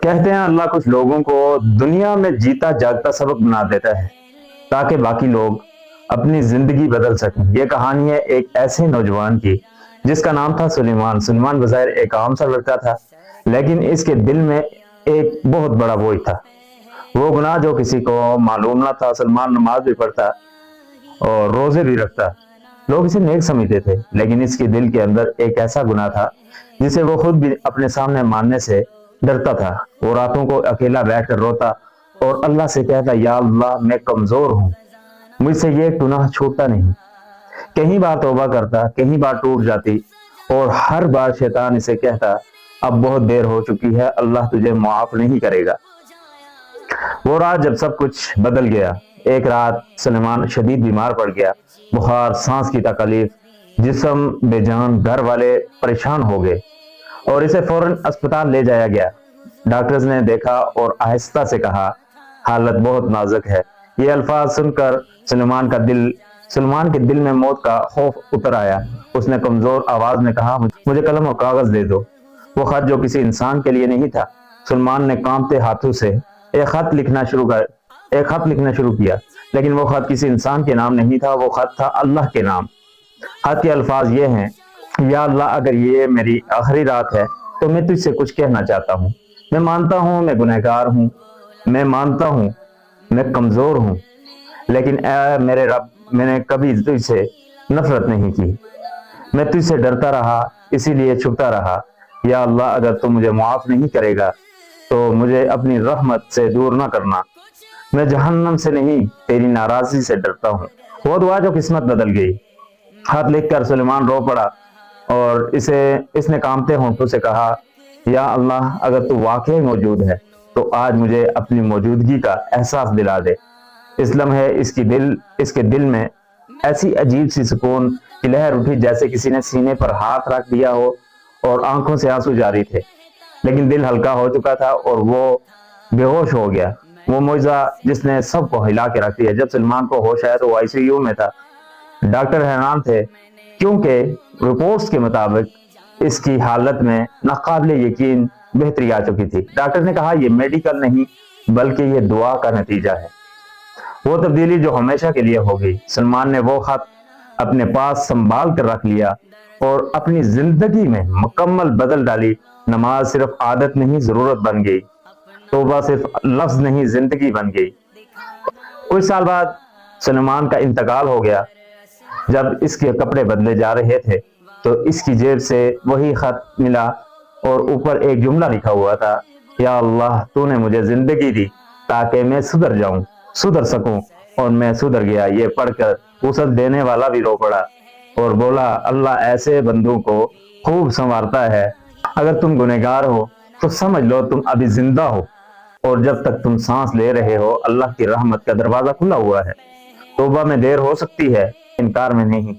کہتے ہیں اللہ کچھ لوگوں کو دنیا میں جیتا جاگتا سبق بنا دیتا ہے تاکہ باقی لوگ اپنی زندگی بدل سکیں۔ یہ کہانی ہے ایک ایسے نوجوان کی جس کا نام تھا سلیمان۔ سلیمان بظاہر ایک عام سا لڑکا تھا، لیکن اس کے دل میں ایک بہت بڑا بوجھ تھا، وہ گناہ جو کسی کو معلوم نہ تھا۔ سلمان نماز بھی پڑھتا اور روزے بھی رکھتا، لوگ اسے نیک سمجھتے تھے، لیکن اس کے دل کے اندر ایک ایسا گناہ تھا جسے وہ خود بھی اپنے سامنے ماننے سے ڈرتا تھا۔ وہ راتوں کو اکیلا بیٹھ کر روتا اور اللہ سے کہتا، یا اللہ میں کمزور ہوں، مجھ سے یہ گناہ چھوٹتا نہیں۔ کہیں بار توبہ کرتا، کہیں بار ٹوٹ جاتی، اور ہر بار شیطان اسے کہتا اب بہت دیر ہو چکی ہے، اللہ تجھے معاف نہیں کرے گا۔ وہ رات جب سب کچھ بدل گیا۔ ایک رات سلیمان شدید بیمار پڑ گیا، بخار، سانس کی تکلیف، جسم بے جان، گھر والے پریشان ہو گئے اور اسے فوراً اسپتال لے جایا گیا۔ ڈاکٹرز نے دیکھا اور آہستہ سے کہا حالت بہت نازک ہے۔ یہ الفاظ سن کر سلیمان کے دل میں موت کا خوف اتر آیا۔ اس نے کمزور آواز میں کہا مجھے قلم اور کاغذ دے دو۔ وہ خط جو کسی انسان کے لیے نہیں تھا، سلیمان نے کانپتے ہاتھوں سے ایک خط لکھنا شروع کیا، لیکن وہ خط کسی انسان کے نام نہیں تھا، وہ خط تھا اللہ کے نام۔ خط کے الفاظ یہ ہیں، یا اللہ اگر یہ میری آخری رات ہے تو میں تجھ سے کچھ کہنا چاہتا ہوں۔ میں مانتا ہوں میں گنہگار ہوں، میں مانتا ہوں میں کمزور ہوں، لیکن اے میرے رب میں نے کبھی تجھ سے نفرت نہیں کی، میں تجھ سے ڈرتا رہا، اسی لیے چھپتا رہا۔ یا اللہ اگر تو مجھے معاف نہیں کرے گا تو مجھے اپنی رحمت سے دور نہ کرنا، میں جہنم سے نہیں تیری ناراضی سے ڈرتا ہوں۔ وہ دعا جو قسمت بدل گئی۔ خط لکھ کر سلیمان رو پڑا اور اس نے کانپتے ہونٹوں سے کہا، یا اللہ اگر تو واقعی موجود ہے تو آج مجھے اپنی موجودگی کا احساس دلا دے۔ اس لمحے اس کے دل میں ایسی عجیب سی سکون کی لہر اٹھی جیسے کسی نے سینے پر ہاتھ رکھ دیا ہو اور آنکھوں سے آنسو جاری تھے، لیکن دل ہلکا ہو چکا تھا اور وہ بے ہوش ہو گیا۔ وہ معجزہ جس نے سب کو ہلا کے رکھ دیا۔ جب سلمان کو ہوش آیا تو وہ ICU میں تھا۔ ڈاکٹر حیران تھے کیونکہ رپورٹس کے مطابق اس کی حالت میں ناقابل یقین بہتری آ چکی تھی۔ ڈاکٹر نے کہا یہ میڈیکل نہیں بلکہ یہ دعا کا نتیجہ ہے۔ وہ تبدیلی جو ہمیشہ کے لیے ہو گئی۔ سلمان نے وہ خط اپنے پاس سنبھال کر رکھ لیا اور اپنی زندگی میں مکمل بدل ڈالی۔ نماز صرف عادت نہیں ضرورت بن گئی، توبہ صرف لفظ نہیں زندگی بن گئی۔ کچھ سال بعد سلیمان کا انتقال ہو گیا۔ جب اس کے کپڑے بدلے جا رہے تھے تو اس کی جیب سے وہی خط ملا اور اوپر ایک جملہ لکھا ہوا تھا، یا اللہ تو نے مجھے زندگی دی تاکہ میں سدھر سکوں، اور میں سدھر گیا۔ یہ پڑھ کر وسعت دینے والا بھی رو پڑا اور بولا، اللہ ایسے بندوں کو خوب سنوارتا ہے۔ اگر تم گنہگار ہو تو سمجھ لو تم ابھی زندہ ہو، اور جب تک تم سانس لے رہے ہو اللہ کی رحمت کا دروازہ کھلا ہوا ہے۔ توبہ میں دیر ہو سکتی ہے، انکار میں نہیں۔